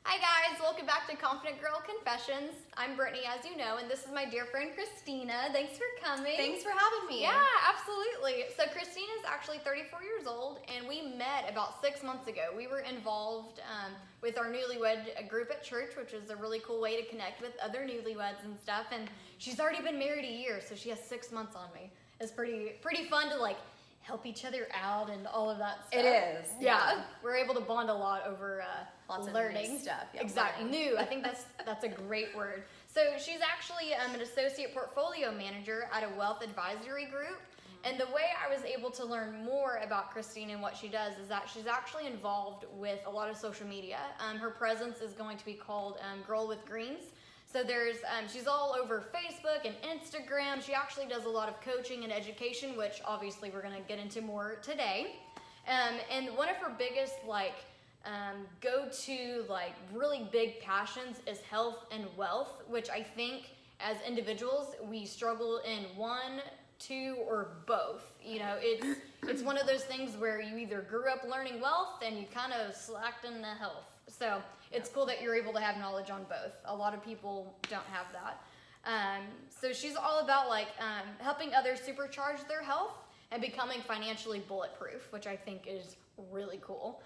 Hi guys, welcome back to Confident Girl Confessions. I'm Brittany, as you know, and this is my dear friend Christina. Thanks for coming. Thanks for having me. Yeah, absolutely. So Christina's actually 34 years old, and we met about 6 months ago. We were involved with our newlywed group at church, which is a really cool way to connect with other newlyweds and stuff. And she's already been married a year, so she has 6 months on me. It's pretty fun to help each other out and all of that stuff. It is. Yeah. We're able to bond a lot over Lots learning. of new stuff. Yeah, exactly. learning. New. I think that's a great word. So she's actually an associate portfolio manager at a wealth advisory group. And the way I was able to learn more about Christine and what she does is that she's actually involved with a lot of social media. Her presence is going to be called Girl with Greens. So there's, she's all over Facebook and Instagram. She actually does a lot of coaching and education, which obviously we're gonna get into more today. And one of her biggest go-to really big passions is health and wealth, which I think as individuals we struggle in one, two, or both. You know, it's one of those things where you either grew up learning wealth and you kind of slacked in the health. So it's cool that you're able to have knowledge on both. A lot of people don't have that. So she's all about helping others supercharge their health and becoming financially bulletproof, which I think is really cool.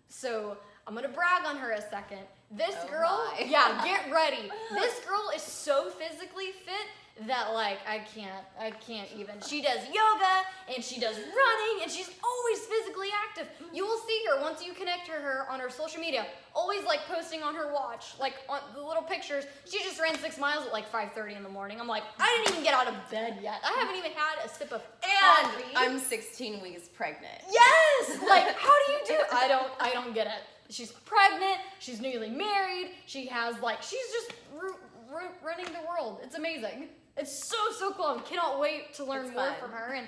So I'm gonna brag on her a second. This girl, yeah, get ready. This girl is so physically fit that I can't even. She does yoga and she does running and she's always physically active. You will see her once you connect to her on her social media, always posting on her watch, on the little pictures. She just ran 6 miles at 5:30 in the morning. I'm like, I didn't even get out of bed yet. I haven't even had a sip of coffee. And I'm 16 weeks pregnant. Yes! How do you do it? I don't get it. She's pregnant, she's newly married, she has she's just running the world. It's amazing. It's so cool. I cannot wait to learn more from her. And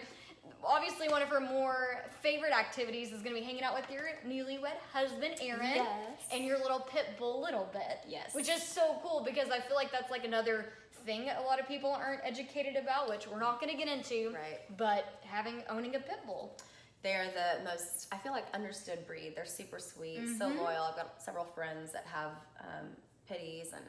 obviously one of her more favorite activities is going to be hanging out with your newlywed husband, Aaron. Yes. And your little pit bull, Little Bit. Yes. Which is so cool because I feel like that's another thing a lot of people aren't educated about, which we're not going to get into. Right. But owning a pit bull. They're the most, I feel understood breed. They're super sweet, so loyal. I've got several friends that have pitties, and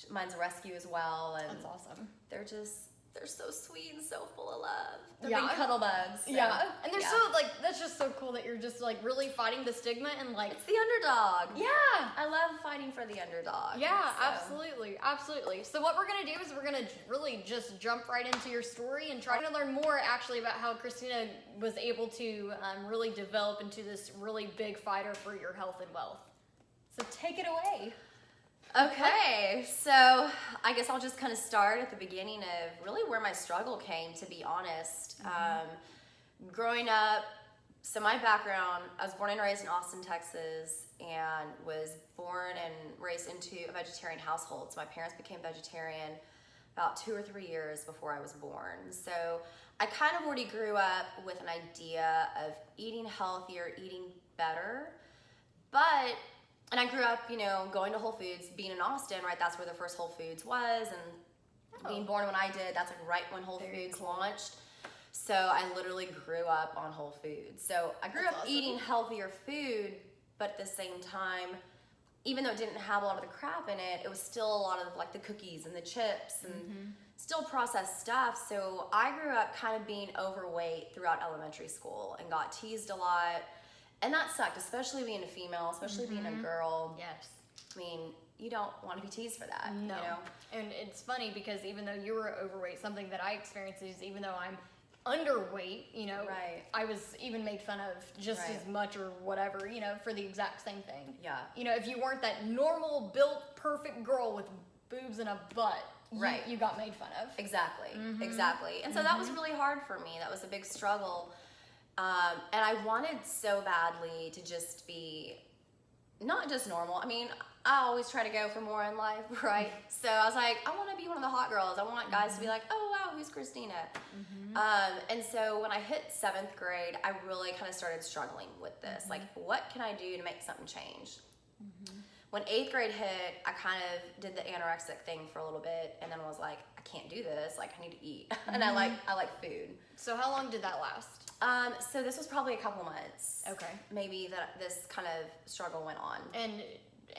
mine's a rescue as well. And that's awesome. They're so sweet and so full of love. They're Yeah. big cuddle bugs. So, yeah. And they're so, that's just so cool that you're just, really fighting the stigma and, It's the underdog. Yeah. I love fighting for the underdog. Yeah, absolutely. Absolutely. So what we're going to do is we're going to really just jump right into your story and try to learn more, actually, about how Christina was able to really develop into this really big fighter for your health and wealth. So take it away. Okay, so I guess I'll just kind of start at the beginning of really where my struggle came, to be honest. Growing up, so my background, I was born and raised in Austin, Texas, and was born and raised into a vegetarian household. So my parents became vegetarian about 2 or 3 years before I was born. So I kind of already grew up with an idea of eating healthier, eating better, and I grew up, going to Whole Foods, being in Austin, right? That's where the first Whole Foods was, and being born when I did, that's right when Whole Foods launched. So I literally grew up on Whole Foods. So I grew up eating healthier food, but at the same time, even though it didn't have a lot of the crap in it, it was still a lot of the cookies and the chips and still processed stuff. So I grew up kind of being overweight throughout elementary school and got teased a lot. And that sucked, especially being a female, especially being a girl. Yes. I mean, you don't want to be teased for that. No. You know? And it's funny because even though you were overweight, something that I experienced is even though I'm underweight, Right. I was even made fun of just as much or whatever, for the exact same thing. Yeah. If you weren't that normal, built, perfect girl with boobs and a butt, you got made fun of. Exactly. Exactly. And so that was really hard for me. That was a big struggle. And I wanted so badly to just be not just normal. I mean, I always try to go for more in life, right? So I was like, I want to be one of the hot girls. I want guys to be like, oh, wow, who's Christina? And so when I hit 7th grade, I really kind of started struggling with this. What can I do to make something change? When 8th grade hit, I kind of did the anorexic thing for a little bit, and then I was like, I can't do this. I need to eat. And I like food. So how long did that last? So this was probably a couple months. Okay. Maybe that this kind of struggle went on. And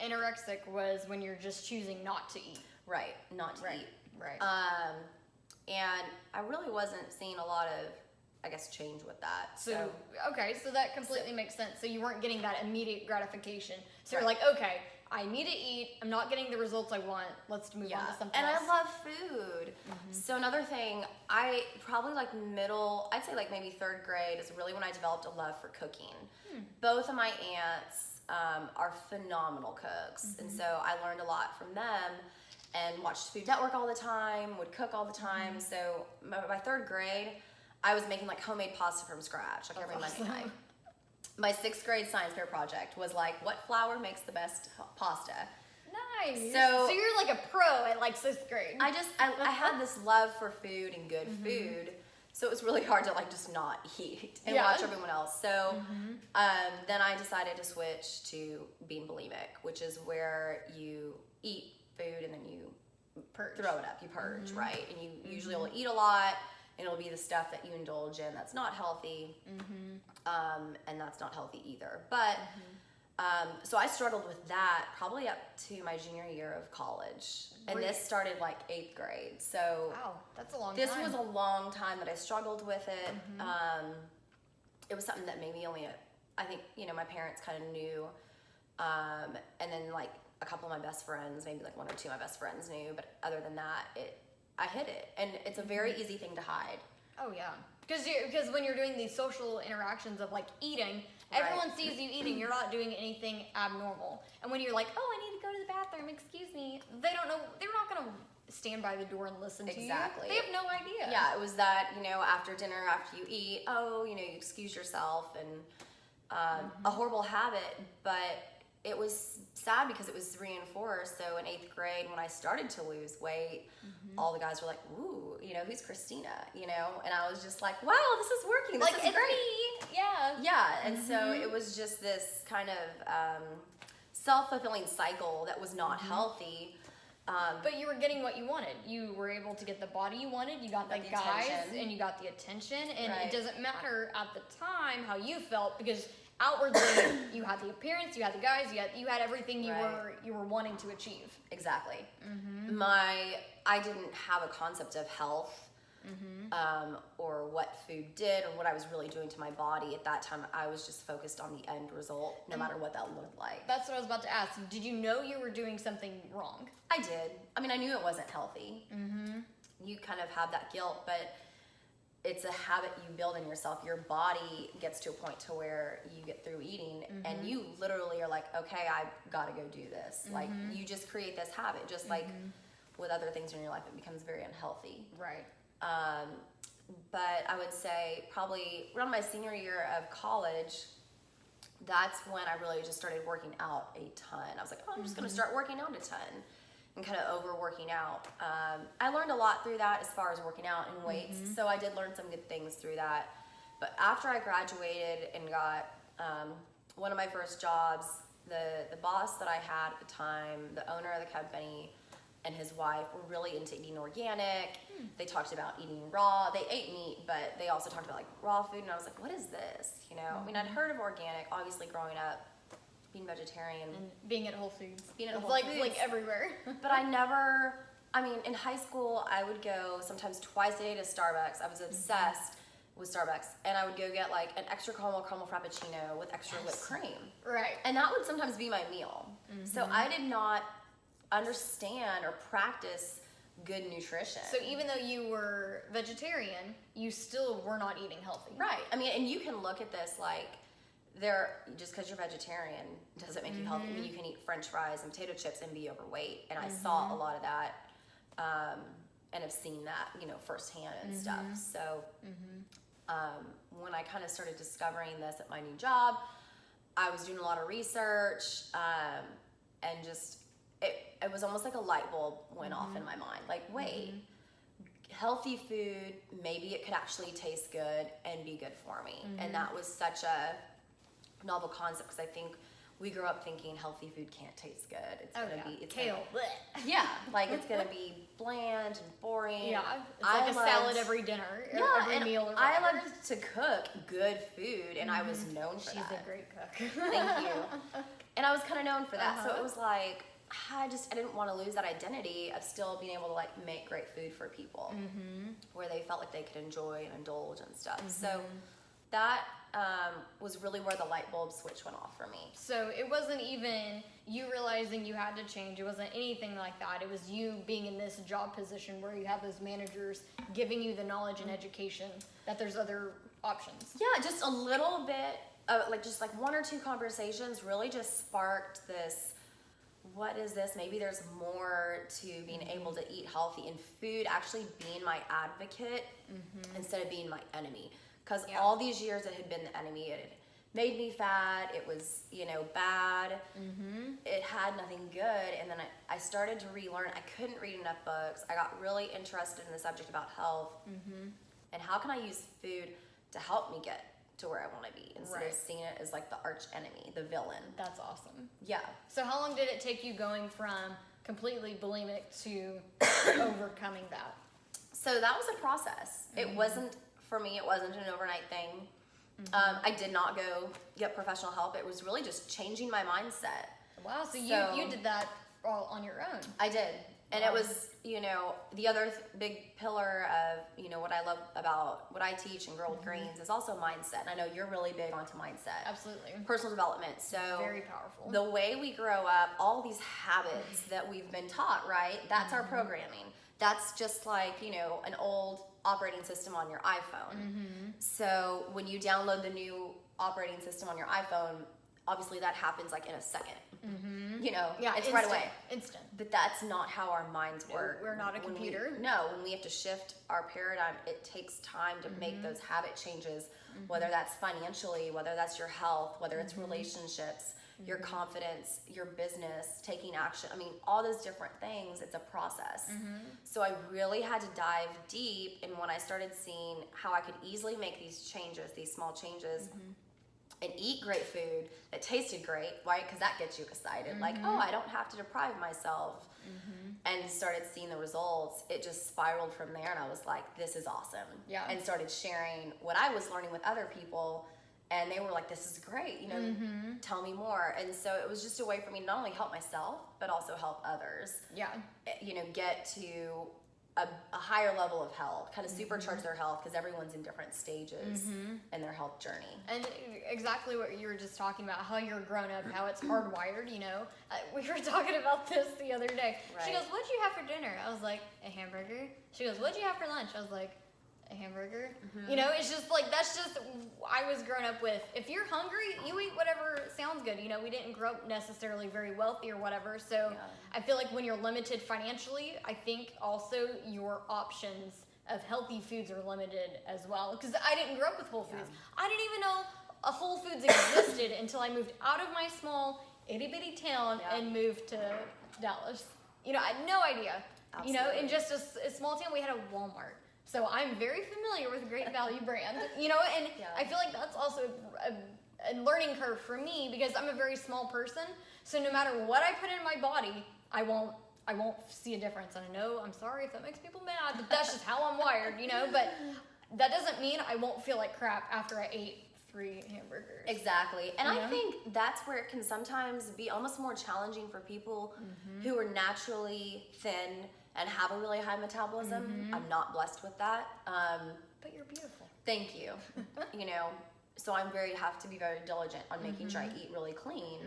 anorexic was when you're just choosing not to eat. Right, not to eat. Right. And I really wasn't seeing a lot of, I guess, change with that. So that completely makes sense. So you weren't getting that immediate gratification. So you're Right. like, okay, I need to eat. I'm not getting the results I want. Let's move on to something and else. I love food. So another thing, I probably like I'd say like maybe third grade is really when I developed a love for cooking. Both of my aunts are phenomenal cooks, and so I learned a lot from them and watched Food Network all the time, would cook all the time. So by third grade, I was making like homemade pasta from scratch, like every Monday night. My 6th grade science fair project was like, what flour makes the best pasta? Nice. So you're like a pro at like 6th grade. I had this love for food and good food, so it was really hard to like just not eat and watch everyone else. So then I decided to switch to being bulimic, which is where you eat food and then you Purge. throw it up, you purge, right? And you usually will eat a lot, and it'll be the stuff that you indulge in that's not healthy, and that's not healthy either. But so I struggled with that probably up to my junior year of college, and this started like 8th grade. So wow, that's a long time. this was a long time that I struggled with it. It was something that maybe only I think my parents kind of knew, and then like a couple of my best friends, maybe like 1 or 2 of my best friends knew, but other than that, I hid it, and it's a very easy thing to hide. Oh yeah, because when you're doing these social interactions of like eating, everyone sees you eating. You're not doing anything abnormal, and when you're like, oh, I need to go to the bathroom, excuse me, they don't know. They're not gonna stand by the door and listen to you. Exactly. They have no idea. Yeah, it was that after dinner, after you eat, you excuse yourself, and a horrible habit, but it was sad because it was reinforced. So in 8th grade, when I started to lose weight, all the guys were like, ooh, who's Christina? And I was just like, wow, this is working. This is it's great. me. Yeah. Yeah, and so it was just this kind of self-fulfilling cycle that was not healthy. But you were getting what you wanted. You were able to get the body you wanted. You got the guys, attention. and you got the attention. And Right. it doesn't matter at the time how you felt, because outwardly you had the appearance, you had the guys, you had everything you were wanting to achieve. Exactly. I didn't have a concept of health, or what food did, or what I was really doing to my body at that time. I was just focused on the end result, no matter what that looked like. That's what I was about to ask. Did you know you were doing something wrong? I did. I mean, I knew it wasn't healthy. You kind of have that guilt, but it's a habit you build in yourself. Your body gets to a point to where you get through eating, and you literally are like, okay, I gotta go do this. Like, you just create this habit, just like with other things in your life, it becomes very unhealthy. Right. But I would say probably around my senior year of college, that's when I really just started working out a ton. I was like, oh, I'm just gonna start working out a ton, and kind of overworking out. I learned a lot through that as far as working out and weights, so I did learn some good things through that. But after I graduated and got one of my first jobs, the boss that I had at the time, the owner of the company, and his wife were really into eating organic. They talked about eating raw. They ate meat, but they also talked about like raw food, and I was like, what is this? I mean, I'd heard of organic, obviously growing up, being vegetarian. And being at Whole Foods. Being at Whole like, Foods. like everywhere. But I mean, in high school, I would go sometimes twice a day to Starbucks. I was obsessed with Starbucks, and I would go get like an extra caramel frappuccino with extra whipped cream. Right. And that would sometimes be my meal. So I did not understand or practice good nutrition. So even though you were vegetarian, you still were not eating healthy. Right. I mean, and you can look at this like, just because you're vegetarian doesn't make you healthy. I mean, you can eat French fries and potato chips and be overweight, and I saw a lot of that, and have seen that, firsthand and stuff. So when I kind of started discovering this at my new job, I was doing a lot of research, and just it was almost like a light bulb went off in my mind. Like, wait, healthy food, maybe it could actually taste good and be good for me. And that was such a novel concept, because I think we grew up thinking healthy food can't taste good. It's kale. Like it's gonna be bland and boring. Yeah, it's like a salad every dinner, every meal. Or I loved to cook good food, and I was known for that. She's a great cook. Thank you. And I was kind of known for that. So Uh-huh. it was like, I didn't want to lose that identity of still being able to like make great food for people where they felt like they could enjoy and indulge and stuff. So that was really where the light bulb switch went off for me. So it wasn't even you realizing you had to change. It wasn't anything like that. It was you being in this job position where you have those managers giving you the knowledge and education that there's other options. Yeah, just a little bit of like one or two conversations really just sparked this, what is this? Maybe there's more to being able to eat healthy, and food actually being my advocate instead of being my enemy. Because all these years it had been the enemy. It had made me fat. It was, bad. It had nothing good. And then I started to relearn. I couldn't read enough books. I got really interested in the subject about health. And how can I use food to help me get to where I want to be instead of seeing it as like the arch enemy, the villain. That's awesome. Yeah. So how long did it take you going from completely bulimic to overcoming that? So that was a process. It wasn't, for me, it wasn't an overnight thing. I did not go get professional help. It was really just changing my mindset. Wow, so you did that all on your own. I did. And it was, the other big pillar of, what I love about what I teach in Girl with Greens is also mindset. And I know you're really big onto mindset. Absolutely. Personal development. So very powerful. The way we grow up, all these habits that we've been taught, right? That's our programming. That's just like, an old operating system on your iPhone. So when you download the new operating system on your iPhone, obviously that happens like in a second. It's right away. Instant. But that's not how our minds work. We're not a computer. When we have to shift our paradigm, it takes time to make those habit changes, whether that's financially, whether that's your health, whether it's relationships, your confidence, your business, taking action. I mean, all those different things, it's a process. So I really had to dive deep. And when I started seeing how I could easily make these changes, these small changes, and eat great food that tasted great, right? Because that gets you excited. Like, oh, I don't have to deprive myself. And started seeing the results. It just spiraled from there, and I was like, this is awesome. Yeah. And started sharing what I was learning with other people, and they were like, this is great, tell me more. And so it was just a way for me to not only help myself, but also help others. Yeah. Get to a higher level of health, kind of supercharge their health, because everyone's in different stages in their health journey. And exactly what you were just talking about, how you're grown up, how it's hardwired, we were talking about this the other day. Right. She goes, what'd you have for dinner? I was like, a hamburger. She goes, what'd you have for lunch? I was like, a hamburger. It's just like, that's just, I was grown up with, if you're hungry, you eat whatever sounds good. We didn't grow up necessarily very wealthy or whatever. So I feel like when you're limited financially, I think also your options of healthy foods are limited as well. Because I didn't grow up with Whole Foods. I didn't even know a Whole Foods existed until I moved out of my small itty bitty town and moved to Dallas. I had no idea. Absolutely. In just a small town, we had a Walmart. So I'm very familiar with Great Value brand, and I feel like that's also a learning curve for me because I'm a very small person. So no matter what I put in my body, I won't see a difference. And I know, I'm sorry if that makes people mad, but that's just how I'm wired, But that doesn't mean I won't feel like crap after I ate 3 hamburgers. Exactly. And I think that's where it can sometimes be almost more challenging for people who are naturally thin and have a really high metabolism. I'm not blessed with that. But you're beautiful. Thank you. So have to be very diligent on making sure I eat really clean,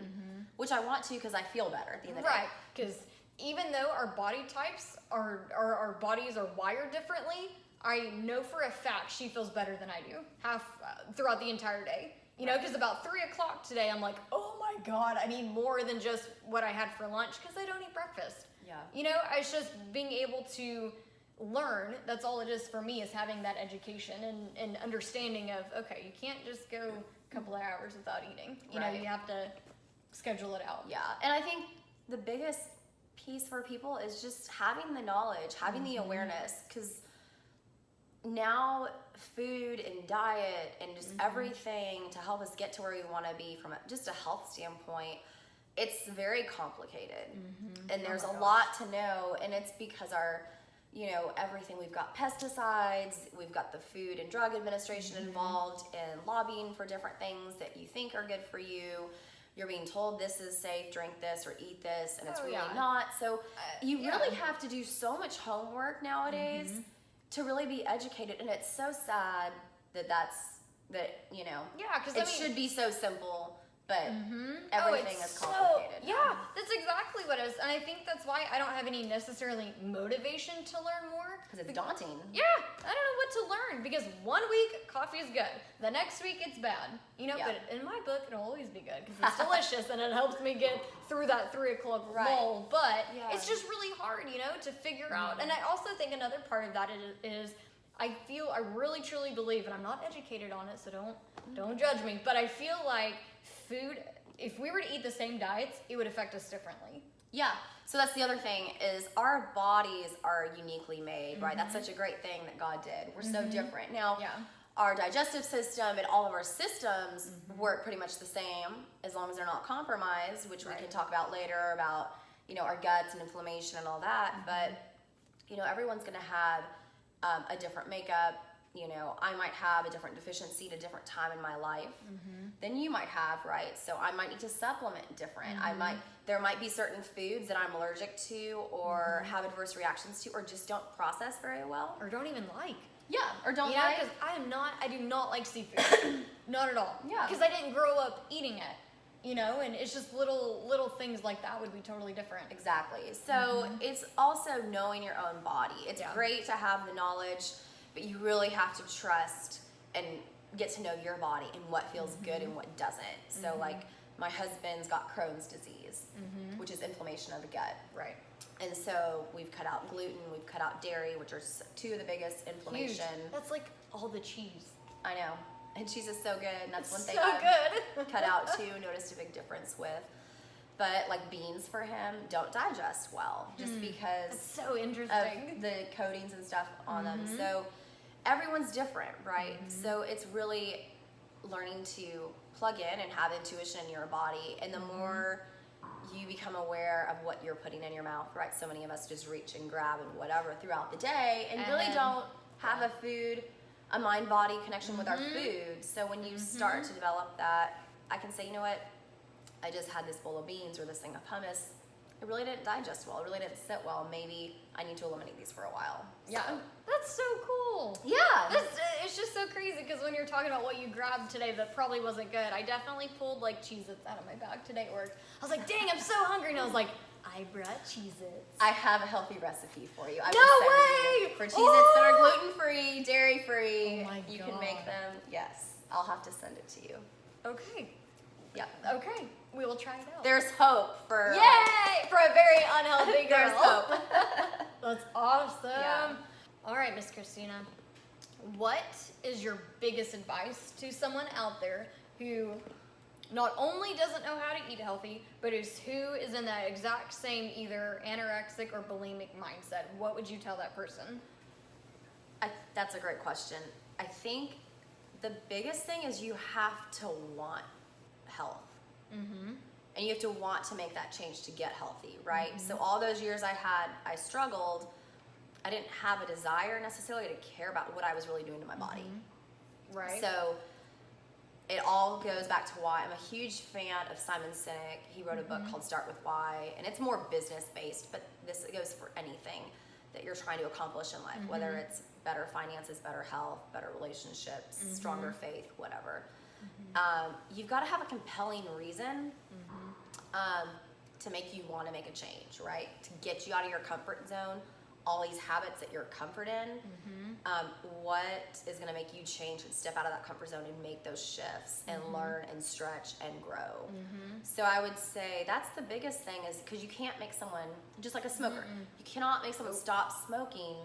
which I want to because I feel better at the end of the day. Right, because even though our body types our bodies are wired differently, I know for a fact she feels better than I do throughout the entire day. Because about 3 o'clock today, I'm like, oh my God, I need more than just what I had for lunch because I don't eat breakfast. Yeah. It's just being able to learn. That's all it is for me, is having that education and understanding of, okay, you can't just go a couple of hours without eating. You have to schedule it out. Yeah. And I think the biggest piece for people is just having the knowledge, having the awareness, because now food and diet and just everything to help us get to where we want to be from just a health standpoint, it's very complicated. And there's a lot to know, and it's because our everything, we've got pesticides, we've got the Food and Drug Administration involved in lobbying for different things that you think are good for you. you're being told this is safe, drink this or eat this, and it's really yeah. not. So you yeah. really have to do so much homework nowadays to really be educated, and it's so sad that you know, Yeah, because it should be so simple, but everything is so, complicated. yeah, that's exactly what it is. And I think that's why I don't have any necessarily motivation to learn more. Because it's daunting. Yeah, I don't know what to learn because one week coffee is good, the next week it's bad. You know, Yeah. but in my book it'll always be good because it's delicious and it helps me get through that 3 o'clock lull. But it's just really hard, you know, to figure out. And I also think another part of that is I really truly believe, and I'm not educated on it, so don't judge me, but I feel like food, if we were to eat the same diets, it would affect us differently. Yeah. So that's the other thing is our bodies are uniquely made, right? That's such a great thing that God did. We're so different. Now, our digestive system and all of our systems work pretty much the same as long as they're not compromised, which we can talk about later about, you know, our guts and inflammation and all that. But, you know, everyone's going to have a different makeup. You know, I might have a different deficiency at a different time in my life than you might have, right? So I might need to supplement different. There might be certain foods that I'm allergic to or have adverse reactions to or just don't process very well. Or don't even like. Yeah, or don't Yeah, like. because I do not like seafood. Not at all. Yeah. Because I didn't grow up eating it, you know, and it's just little things like that would be totally different. Exactly. So it's also knowing your own body. It's great to have the knowledge, but you really have to trust and get to know your body and what feels good and what doesn't. So like my husband's got Crohn's disease, which is inflammation of the gut. Right. And so we've cut out gluten, we've cut out dairy, which are 2 of the biggest inflammation. Huge. That's like all the cheese. I know. And cheese is so good. And that's one thing So good. cut out too, noticed a big difference with. But like beans for him don't digest well just because That's so interesting. of the coatings and stuff on them. So everyone's different, right? So it's really learning to plug in and have intuition in your body. And the more you become aware of what you're putting in your mouth, right? So many of us just reach and grab and whatever throughout the day and really don't have a mind-body connection with our food. So when you start to develop that, I can say, you know what? I just had this bowl of beans or this thing of hummus. It really didn't digest well. It really didn't sit well. Maybe I need to eliminate these for a while. Yeah. That's so cool. Yeah. It's just so crazy because when you're talking about what you grabbed today that probably wasn't good, I definitely pulled like Cheez-Its out of my bag today at work. I was like, dang, I'm so hungry. And I was like, I brought Cheez-Its. I have a healthy recipe for you. I No will send way! you for Cheez-Its that are gluten-free, dairy-free. Oh my You God. can make them. Yes. I'll have to send it to you. Okay. Yeah. Okay. We will try it out. There's hope for... Yay! For a very unhealthy girl. There's hope. That's awesome. Yeah. All right, Miss Christina. What is your biggest advice to someone out there who not only doesn't know how to eat healthy, but who is in that exact same either anorexic or bulimic mindset? What would you tell that person? That's a great question. I think the biggest thing is you have to want health. And you have to want to make that change to get healthy, right? So all those years I struggled, I didn't have a desire necessarily to care about what I was really doing to my body. Right. So it all goes back to why. I'm a huge fan of Simon Sinek. He wrote a book called Start With Why, and it's more business based, but this goes for anything that you're trying to accomplish in life, whether it's better finances, better health, better relationships, stronger faith, whatever. You've got to have a compelling reason to make you want to make a change, right? To get you out of your comfort zone, all these habits that you're comfort in. What is going to make you change and step out of that comfort zone and make those shifts and learn and stretch and grow? So I would say that's the biggest thing is because you can't make someone, just like a smoker, you cannot make someone stop smoking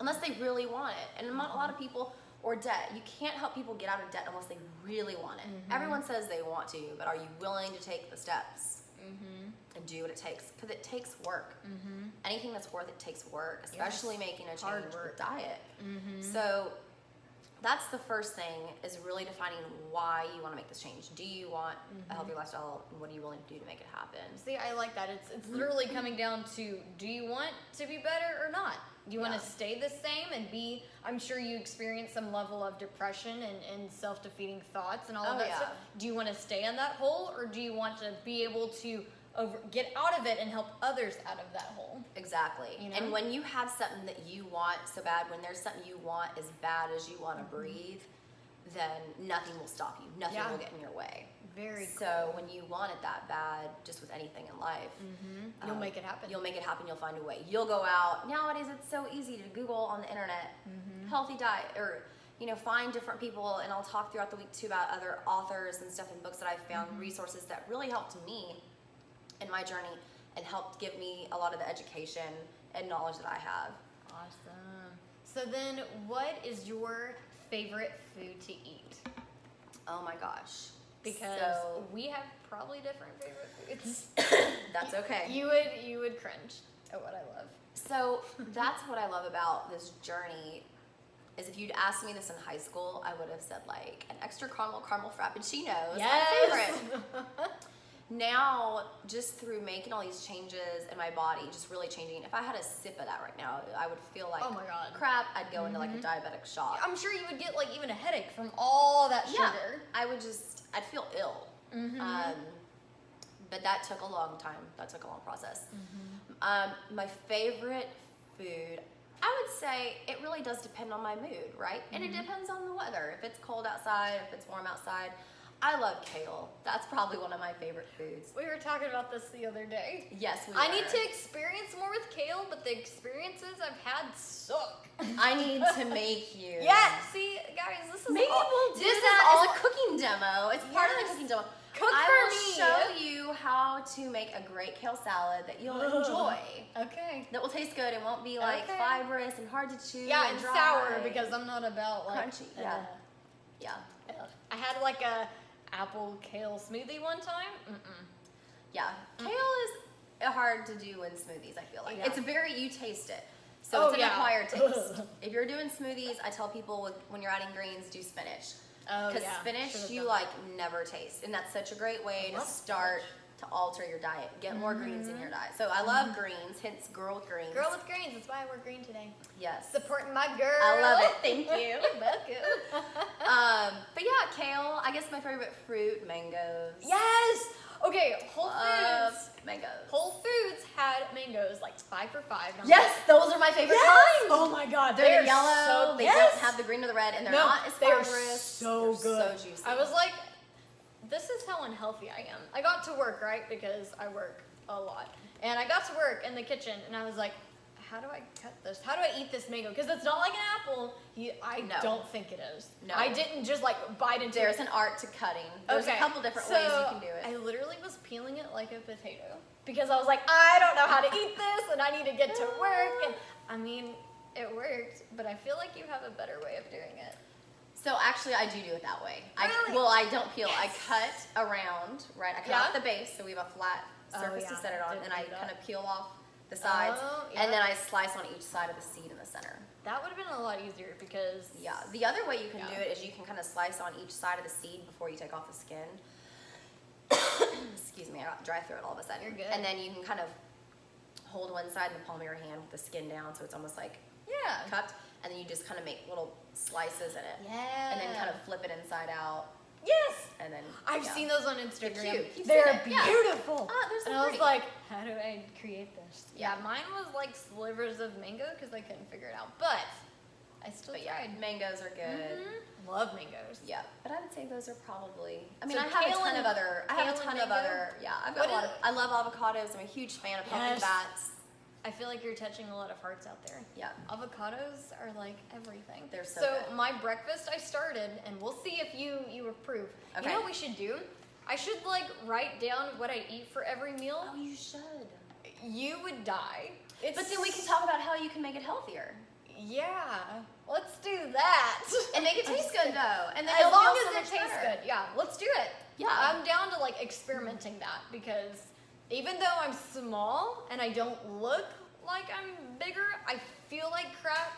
unless they really want it. And a lot of people, or debt, you can't help people get out of debt unless they really want it. Everyone says they want to, but are you willing to take the steps and do what it takes? Because it takes work. Anything that's worth it takes work, especially making a change with diet. So that's the first thing, is really defining why you want to make this change. Do you want a healthier lifestyle, and what are you willing to do to make it happen? See, I like that. It's literally coming down to, do you want to be better or not? Do you want to stay the same and be, I'm sure you experience some level of depression and self-defeating thoughts and all of that stuff. Do you want to stay in that hole, or do you want to be able to get out of it and help others out of that hole? Exactly. You know? And when you have something that you want so bad, when there's something you want as bad as you want to breathe, then nothing will stop you. Nothing will get in your way. Very So when you want it that bad, just with anything in life, you'll make it happen. You'll make it happen. You'll find a way. You'll go out. Nowadays, it's so easy to Google on the internet, healthy diet, or find different people. And I'll talk throughout the week too about other authors and stuff and books that I've found, resources that really helped me in my journey and helped give me a lot of the education and knowledge that I have. Awesome. So then, what is your favorite food to eat? Oh my gosh. Because So- we have probably different favorite foods. That's okay. You would cringe at what I love. So that's what I love about this journey, is if you'd asked me this in high school, I would have said like an extra caramel frappuccino is my favorite. Now, just through making all these changes in my body, just really changing, if I had a sip of that right now, I would feel like Oh my God. crap. I'd go into like a diabetic shock. I'm sure you would get like even a headache from all that Yeah, sugar. I'd feel ill. But that took a long time. That took a long process. My favorite food, I would say it really does depend on my mood, right? And it depends on the weather. If it's cold outside, if it's warm outside. I love kale. That's probably one of my favorite foods. We were talking about this the other day. Yes, we I were. need to experience more with kale, but the experiences I've had suck. I need to make you. Yeah, see, guys, this is Maybe all, we'll do this that is all as a cooking demo. It's part of the Yes. cooking demo. Cook I for will me. show you how to make a great kale salad that you'll enjoy. Okay. That will taste good and won't be like Okay. fibrous and hard to chew. Yeah, and dry. sour, because I'm not about like Crunchy, yeah. Yeah. I had like a apple kale smoothie one time. Yeah. Kale is hard to do in smoothies, I feel like. Yeah. It's you taste it. So Oh, it's an yeah. acquired taste. If you're doing smoothies, I tell people when you're adding greens, do spinach. Oh, Because yeah. spinach Should've you done like never taste. And that's such a great way to love start to alter your diet. Get more greens in your diet. So I love greens, hence Girl with Greens. Girl with greens. That's why I wear green today. Yes. Supporting my girl. I love it. Thank you. Welcome. But yeah, kale. I guess my favorite fruit, mangoes. Yes. Okay. Whole Love Foods. mangoes. Whole Foods had mangoes like 5 for $5. And I'm Yes, those are my favorite Yes! kinds. Oh my God. They're They're yellow. So, They yes! don't have the green or the red, and they're No, not as they are fibrous. so They're good. So juicy. I was like, this is how unhealthy I am. I got to work, right? Because I work a lot. And I got to work in the kitchen, and I was like, how do I cut this? How do I eat this mango? Because it's not like an apple. I No. don't think it is. No. I didn't just like bite into There's it. an art to cutting. There's a Okay, couple different so ways you can do it. I literally was peeling it like a potato because I was like, I don't know how to eat this, and I need to get to work. And I mean, it worked, but I feel like you have a better way of doing it. So actually, I do it that way. Really? I don't peel. Yes. I cut around, right? I cut Yeah. off the base, so we have a flat Oh, surface yeah. to set it on, Didn't and I do that. kind of peel off the sides, Oh, and then yeah. I slice on each side of the seed in the center. That would have been a lot easier because Yeah. The other way you can Yeah. do it is you can kind of slice on each side of the seed before you take off the skin. Excuse me, I got dry throat all of a sudden. You're good. And then you can kind of hold one side in the palm of your hand with the skin down, so it's almost like yeah. cupped, and then you just kind of make little slices in it. Yeah. And then kind of flip it inside out, Yes. and then I've yeah. seen those on Instagram. cute. You've They're seen it, yeah. beautiful. Ah, they're so and I was pretty. like, how do I create this? Yeah. Yeah, mine was like slivers of mango because I couldn't figure it out. But I still But yeah, tried. mangoes are good. Love mangoes. Yeah, but I would say those are probably. I mean, So I have a kale ton and- of other. I have kale a and ton of mango? other. Yeah, I've got What a lot is- of. I love avocados. I'm a huge fan of pumpkin Yes. fats. I feel like you're touching a lot of hearts out there. Yeah. Avocados are like everything. They're so good. my breakfast I started, and we'll see if you approve. Okay. You know what we should do? I should like write down what I eat for every meal. Oh, you should. You would die. It's But then we can talk about how you can make it healthier Yeah, let's do that. and make it taste good though. And then As you'll long feel as so it much tastes better. good, yeah. Let's do it. Yeah. I'm down to like experimenting that because even though I'm small and I don't look like I'm bigger, I feel like crap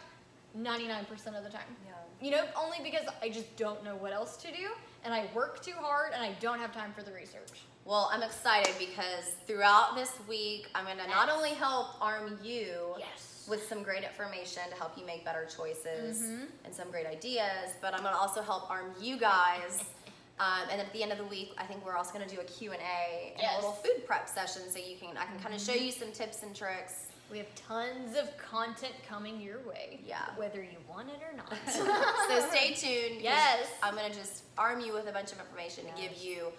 99% of the time. Yeah. only because I just don't know what else to do, and I work too hard, and I don't have time for the research. Well, I'm excited because throughout this week, I'm going to not only help arm you with some great information to help you make better choices and some great ideas, but I'm going to also help arm you guys. And then at the end of the week, I think we're also going to do a Q&A and a little food prep session so I can kind of show you some tips and tricks. We have tons of content coming your way. Yeah. Whether you want it or not. So stay tuned. Yes. I'm going to just arm you with a bunch of information to give you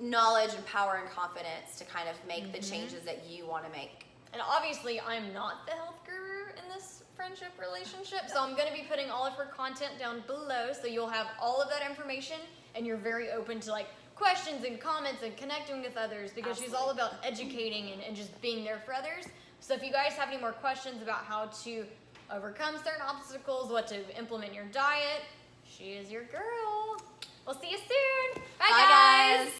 knowledge and power and confidence to kind of make the changes that you want to make. And obviously, I'm not the health guru in this friendship relationship, so I'm going to be putting all of her content down below, so you'll have all of that information, and you're very open to questions and comments and connecting with others, because she's all about educating and just being there for others. So if you guys have any more questions about how to overcome certain obstacles, what to implement in your diet, she is your girl. We'll see you soon. Bye guys.